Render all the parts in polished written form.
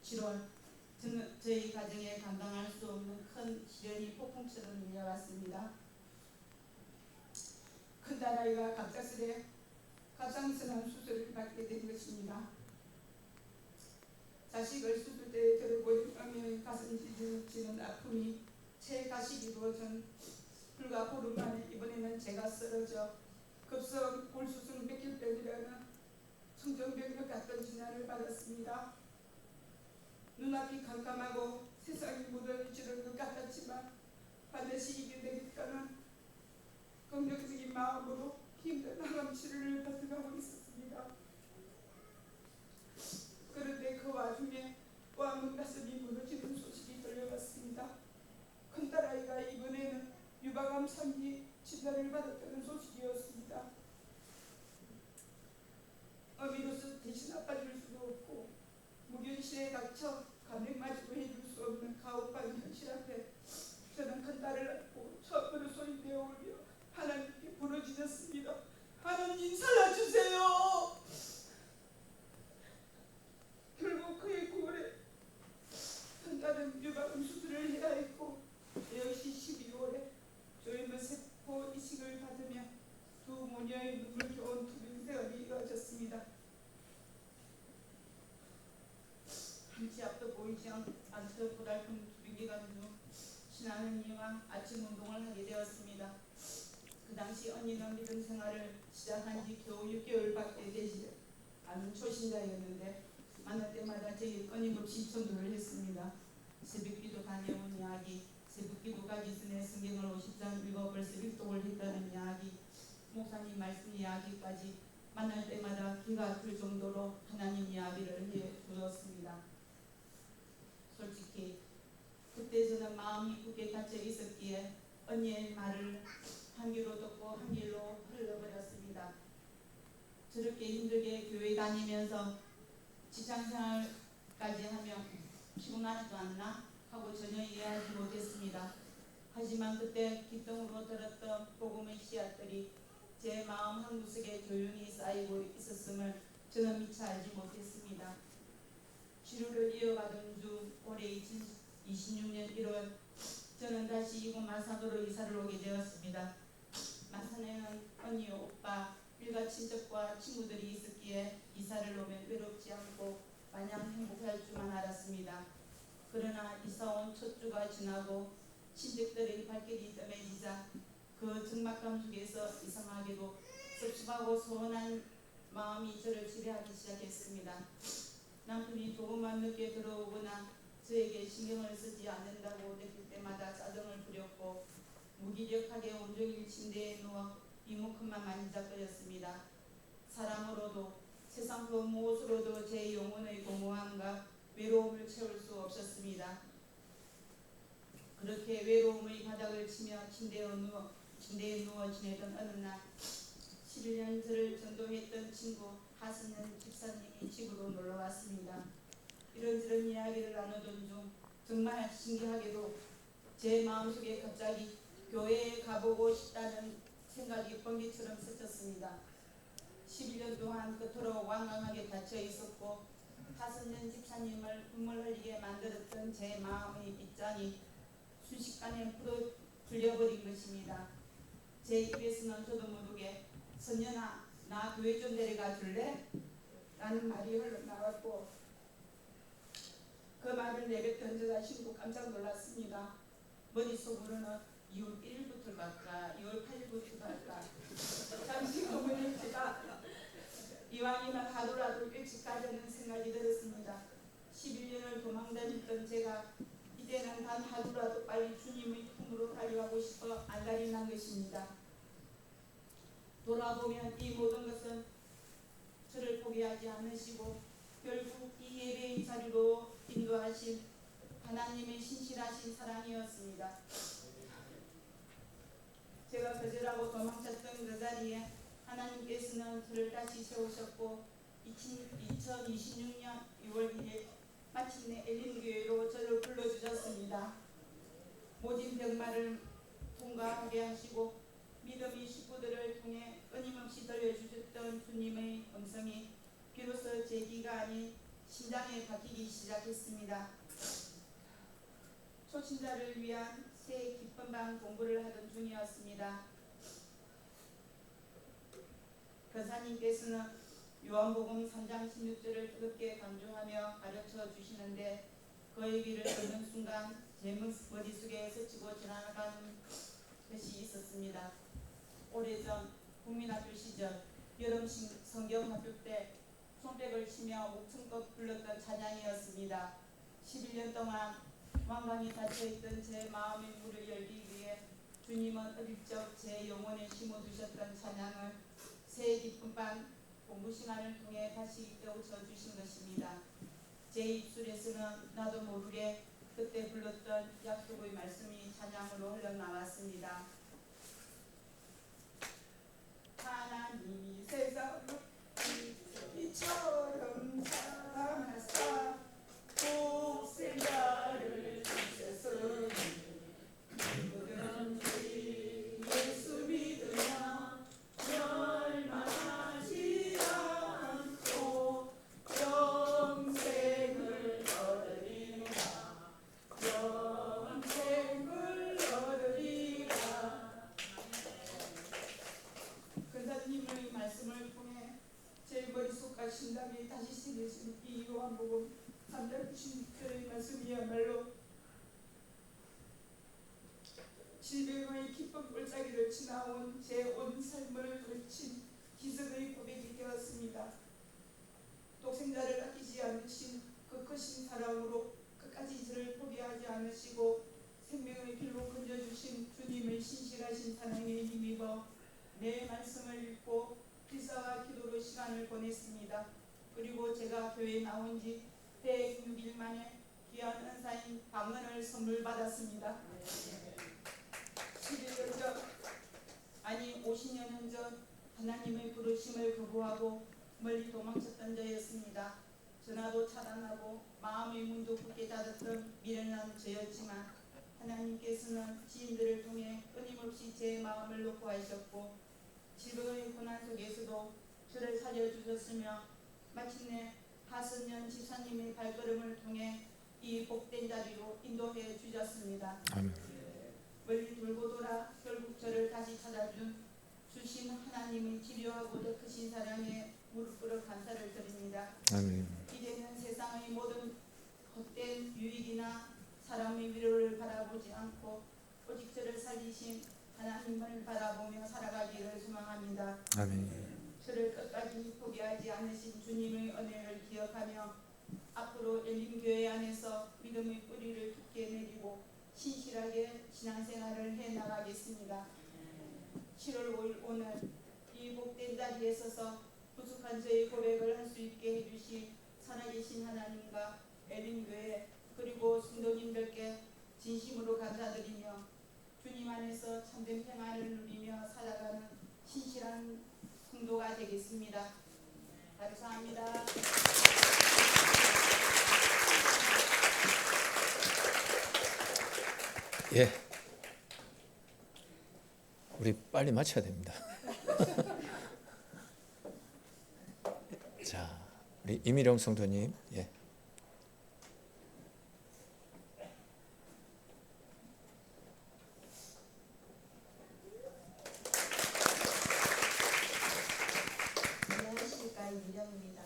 7월 저희 가정에 감당할 수 없는 큰 시련이 폭풍처럼 밀려왔습니다. 큰딸아이가 갑작스레 갑상선암 수술을 받게 된 것입니다. 자식을 수술대에 들어보니 어머니의 가슴 찢어지는 아픔이 체가시기로 전 불과 보름 만에 이번에는 제가 쓰러져 급성 골수성 백혈병이라는 청정병력 같은 진단을 받았습니다. 눈앞이 캄캄하고 세상이 무너지는 것 같았지만 반드시 이겨내겠다는 긍정적인 마음으로 힘든 항암 치료를 버텨가고 있었습니다. 그런데 그 와중에 왕은 가슴이 무너지는 소식이 들려왔습니다. 큰딸아이가 이번에는 유방암 3기 진단을 받았다는 소식이었습니다. 어미로서 대신 아빠줄 수도 없고 무견실에 갇혀 감액마저도 해줄 수 없는 가혹한 현실 앞에 저는 큰딸을 안고 처음으로 소리내어 울며 하나님께 부르짖었습니다. 하나님 살려주세요. 결국 그의 9월에 큰딸은 유방암 수술을 해야 했고 역시 12월에 조현무 세포 이식을 받으며 두 모녀의 눈물겨운 투병생활이 이어졌습니다. 한치 앞도 보이지 않던 고달픈 투병기간 중 신하느님과 아침 운동을 하게 되었습니다. 그 당시 언니는 믿음 생활을 시작한 지 겨우 6개월밖에 되지 않은 초신자였는데 만날 때마다 제게 끊임없이 전도를 했습니다. 새벽기도 다녀온 이야기, 새벽기도 가기 전에 성경을 50장 읽어볼 새벽독을 했다는 이야기, 목사님 말씀 이야기까지 만날 때마다 귀가 아플 정도로 하나님 이야기를 해주었습니다. 솔직히 그때 저는 마음이 굳게 닫혀 있었기에 언니의 말을 한 귀로 듣고 한 귀로 흘러버렸습니다. 저렇게 힘들게 교회 다니면서 직장생활까지 하며 피곤하지도 않나 하고 전혀 이해하지 못했습니다. 하지만 그때 기쁨으로 들었던 복음의 씨앗들이 제 마음 한구석에 조용히 쌓이고 있었음을 저는 미처 알지 못했습니다. 치료를 이어가던 중 올해 2026년 1월 저는 다시 이곳 마산으로 이사를 오게 되었습니다. 마산에는 언니, 오빠, 일가 친척과 친구들이 있었기에 이사를 오면 외롭지 않고 마냥 행복할 줄만 알았습니다. 그러나 이사온 첫 주가 지나고 친척들의 발길이 뜸해지자 그 적막감 속에서 이상하게도 섭섭하고 서운한 마음이 저를 지배하기 시작했습니다. 남편이 조금만 늦게 들어오거나 저에게 신경을 쓰지 않는다고 느낄 때마다 짜증을 부렸고 무기력하게 온종일 침대에 누워 이목구만 만지작거렸습니다. 사람으로도 세상 그 무엇으로도 제 영혼의 공허함과 외로움을 채울 수 없었습니다. 그렇게 외로움의 바닥을 치며 침대에 누워 지내던 어느 날 11년 저를 전도했던 친구 하승연 집사님이 집으로 놀러왔습니다. 이런저런 이야기를 나누던 중 정말 신기하게도 제 마음속에 갑자기 교회에 가보고 싶다는 생각이 번개처럼 스쳤습니다. 11년 동안 그토록 완강하게 닫혀 있었고 하승연 집사님을 눈물 흘리게 만들었던 제 마음의 빗장이 순식간에 풀려버린 것입니다. 제 입에서는 저도 모르게 선연아 나 교회 좀 데려가 줄래? 라는 말이 흘러나왔고 그 말을 내뱉던 저 자신도 깜짝 놀랐습니다. 머릿속으로는 2월 1일부터 갈까 2월 8일부터 갈까 잠시 고민을 제가 이왕이면 하루라도 일찍 가자는 생각이 들었습니다. 11년을 도망다녔던 제가 이제는 단 하루라도 빨리 주님의 품으로 달려가고 싶어 안달이 난 것입니다. 돌아보면 이 모든 것은 저를 포기하지 않으시고 결국 이 예배의 자리로 인도하신 하나님의 신실하신 사랑이었습니다. 제가 거절하고 도망쳤던 그 자리에 하나님께서는 저를 다시 세우셨고 2026년 6월 1일 마침내 엘림교회로 저를 불러주셨습니다. 모진 병마를 통과하게 하시고 믿음의 식구들을 통해 끊임없이 들려주셨던 주님의 음성이 비로소 제 귀가 아닌 심장에 박히기 시작했습니다. 초신자를 위한 새 기쁜 방 공부를 하던 중이었습니다. 권사님께서는 요한복음 3장 16절을 뜨겁게 강조하며 가르쳐 주시는데 그의 귀를 듣는 순간 제 머릿속에 스치고 지나가는 것이 있었습니다. 오래전 국민학교 시절 여름 성경학교 때 손뼉을 치며 목청껏 불렀던 찬양이었습니다. 11년 동안 완강히 닫혀있던 제 마음의 문을 열기 위해 주님은 어릴 적 제 영혼에 심어두셨던 찬양을 새 기쁜 밤 공부 시간을 통해 다시 깨우쳐 주신 것입니다. 제 입술에서는 나도 모르게 그때 불렀던 약속의 말씀이 찬양으로 흘러나왔습니다. 하나님이 세상을 이처럼 사랑하사 독생자를 주셨으니 누구든지 예수 믿으며 멸망하지 않고 영생을 얻으리라. 영생을 얻으리라. 근사님의 말씀을 통해 제 머릿속과 심장이 다시 새겨진 이 요한복음 3장 96절의 말씀이야말로 질병의 깊은 골짜기를 지나온 제 온 삶을 걸친 기적의 고백이 되었습니다. 독생자를 아끼지 않으신 그 크신 사랑으로 끝까지 저를 포기하지 않으시고 생명의 길로 건져주신 주님의 신실하신 사랑에 힘입어 내 말씀을 읽고 기사와 기도로 시간을 보냈습니다. 그리고 제가 교회에 나온 지 106일 만에 귀한 은사인 방언을 선물 받았습니다. 11년 전, 아니 50년 전 하나님의 부르심을 거부하고 멀리 도망쳤던 저였습니다. 전화도 차단하고 마음의 문도 굳게 닫았던 미련한 저였지만 하나님께서는 지인들을 통해 끊임없이 제 마음을 놓고 하셨고 질병의 고난 속에서도 저를 살려주셨으며 마침내 하선년 집사님의 발걸음을 통해 이 복된 자리로 인도해 주셨습니다. 아멘. 멀리 돌고 돌아 결국 저를 다시 주신 하나님의 치료하고 더 크신 사랑에 무릎 꿇어 감사를 드립니다. 아멘. 이제는 세상의 모든 헛된 유익이나 사람의 위로를 바라보지 않고 오직 저를 살리신 하나님을 바라보며 살아가기를 소망합니다. 아멘. 저를 끝까지 포기하지 않으신 주님의 은혜를 기억하며 앞으로 엘림교회 안에서 믿음의 뿌리를 깊게 내리고 신실하게 신앙생활을 해나가겠습니다. 7월 5일 오늘 이 복된 자리에 서서 부족한 저의 고백을 할 수 있게 해주신 살아계신 하나님과 엘림교회 그리고 성도님들께 진심으로 감사드리며 주님 안에서 참된 평안을 누리며 살아가는 신실한 성도가 되겠습니다. 감사합니다. 예. 우리 빨리 마쳐야 됩니다. 자, 우리 이미령 성도님, 예. 안녕하십니까, 이미령입니다.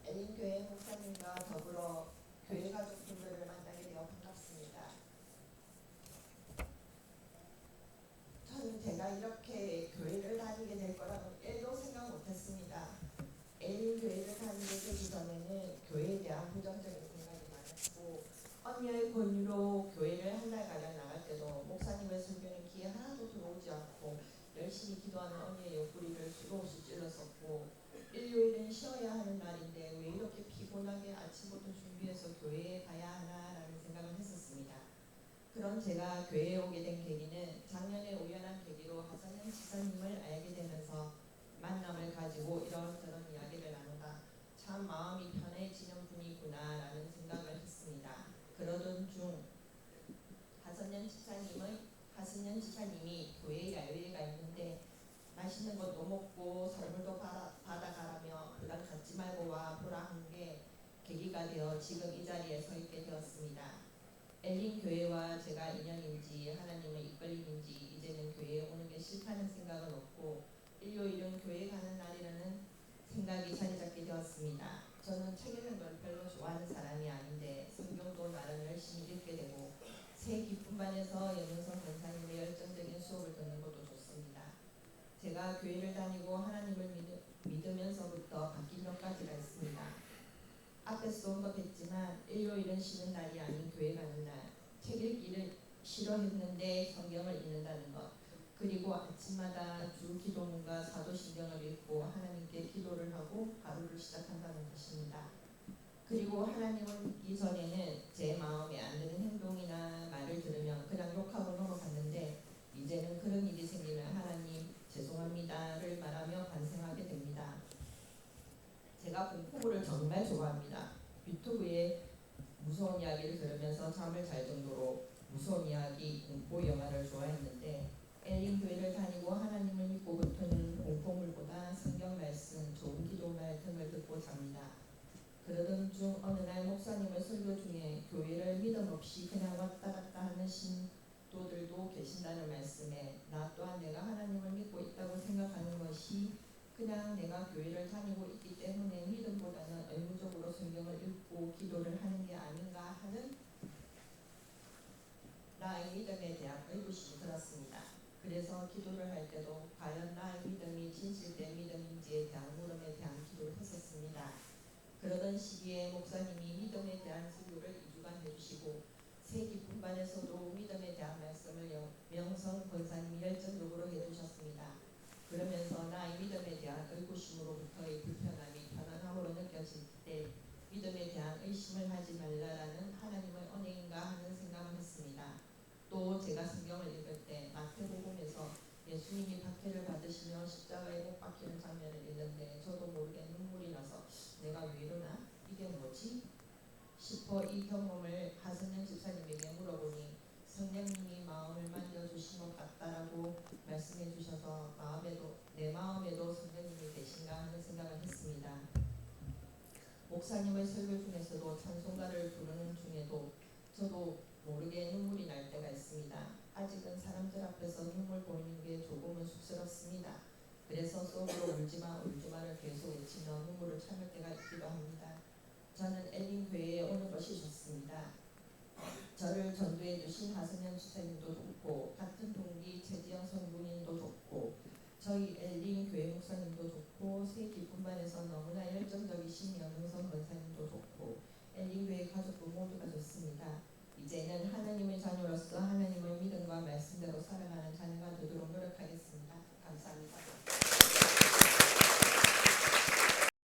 엘림교회 목사님과 더불어 교회 가족분들을 만나게 되어 반갑습니다. 저는 제가 이렇게 교회를 다니게 될 거라고 1도 생각 못했습니다. 엘림교회를 다니게 되기 전에는 교회에 대한 부정적인 생각이 많았고 언니의 권유로 교회를 한 달가량 나갈 때도 목사님의 설교는 귀에 하나도 들어오지 않고 열심히 기도하는 언니의 옆구리를 수도 없이 찔렀었고 일요일은 쉬어야 하는 날인데 왜 이렇게 피곤하게 아침부터 준비해서 교회에 가야 하나라는 생각을 했었습니다. 그런 제가 교회에 오게 된 계기는 작년에 우연한 계기로 하선현 집사님을 알게 되면서 만남을 가지고 이런저런 이야기를 나누다 참 마음이 편해지는 분이구나라는 생각을 했습니다. 그러던 중 하선현 집사님이 교회에 야유회가 있는데 맛있는 것도 먹고 선물도 받아가라며 부담 갖지 말고 지금 이 자리에 서 있게 되었습니다. 엘린 교회와 제가 인연인지 하나님의 이끌림인지 이제는 교회에 오는 게 싫다는 생각은 없고 일요일은 교회 가는 날이라는 생각이 자리 잡게 되었습니다. 저는 책 읽는 걸 별로 좋아하는 사람이 아닌데 성경도 나름 열심히 읽게 되고 새 기쁨반에서 염영선 권사님의 열정적인 수업을 듣는 것도 좋습니다. 제가 교회를 다니고 하나님을 믿으면서부터 바뀐 몇 가지가 있습니다. 앞에서 언급했지만 일요일은 쉬는 날이 아닌 교회 가는 날, 책 읽기를 싫어했는데 성경을 읽는다는 것, 그리고 아침마다 주 기도문과 사도신경을 읽고 하나님께 기도를 하고 하루를 시작한다는 것입니다. 그리고 하나님을 믿기 전에는 제 마음에 안 드는 행동이나 말을 들으면 그냥 욕하고 넘어갔는데 이제는 그런 일이 생기면 하나님 죄송합니다를 말하며 반성하게 됩니다. 제가 공포물을 정말 좋아합니다. 유튜브에 무서운 이야기를 들으면서 잠을 잘 정도로 무서운 이야기, 공포 영화를 좋아했는데 엘린 교회를 다니고 하나님을 믿고부터는 공포물보다 성경 말씀, 좋은 기도말 등을 듣고 잡니다. 그러던 중 어느 날 목사님의 설교 중에 교회를 믿음 없이 그냥 왔다 갔다 하는 신도들도 계신다는 말씀에 나 또한 내가 하나님을 믿고 있다고 생각하는 것이 그냥 내가 교회를 다니고 있기 때문에 믿음보다는 의무적으로 성경을 읽고 기도를 하는 게 아닌가 하는 나의 믿음에 대한 의구심이 들었습니다. 그래서 기도를 할 때도 과연 나의 믿음이 진실된 믿음인지에 대한 물음에 대한 기도를 했었습니다. 그러던 시기에 목사님이 믿음에 대한 설교를 2주간 해주시고 새 기쁨반에서도 믿음에 대한 말씀을 명성 권사님이 열정적으로 해주셨습니다. 그러면서 나의 믿음에 대한 의구심으로부터의 불편함이 편안함으로 느껴질 때 믿음에 대한 의심을 하지 말라라는 하나님의 은혜인가 하는 생각을 했습니다. 또 제가 성경을 읽을 때 마태복음에서 예수님이 박해를 받으시며 십자가에 못 박히는 장면을 읽는데 저도 모르게 눈물이 나서 내가 왜 이러나? 이게 뭐지? 싶어 이 경험을 하선영 집사님에게 물어보니 성령님이 마음을 만져주신 것 같다라고 말씀해 주셔서 내 마음에도 성령님이 계신가 하는 생각을 했습니다. 목사님의 설교 중에서도 찬송가를 부르는 중에도 저도 모르게 눈물이 날 때가 있습니다. 아직은 사람들 앞에서 눈물 보이는 게 조금은 쑥스럽습니다. 그래서 속으로 울지마를 계속 외치며 눈물을 참을 때가 있기도 합니다. 저는 엘린 교회에 오는 것이 좋습니다. 저를 전도해 주신 하선영 집사님도 좋고 같은 동기 최지영 선부님도 좋고 저희 엘린 교회 목사님도 좋고 새 기쁨반에서 너무나 열정적이신 염영선 권사님도 좋고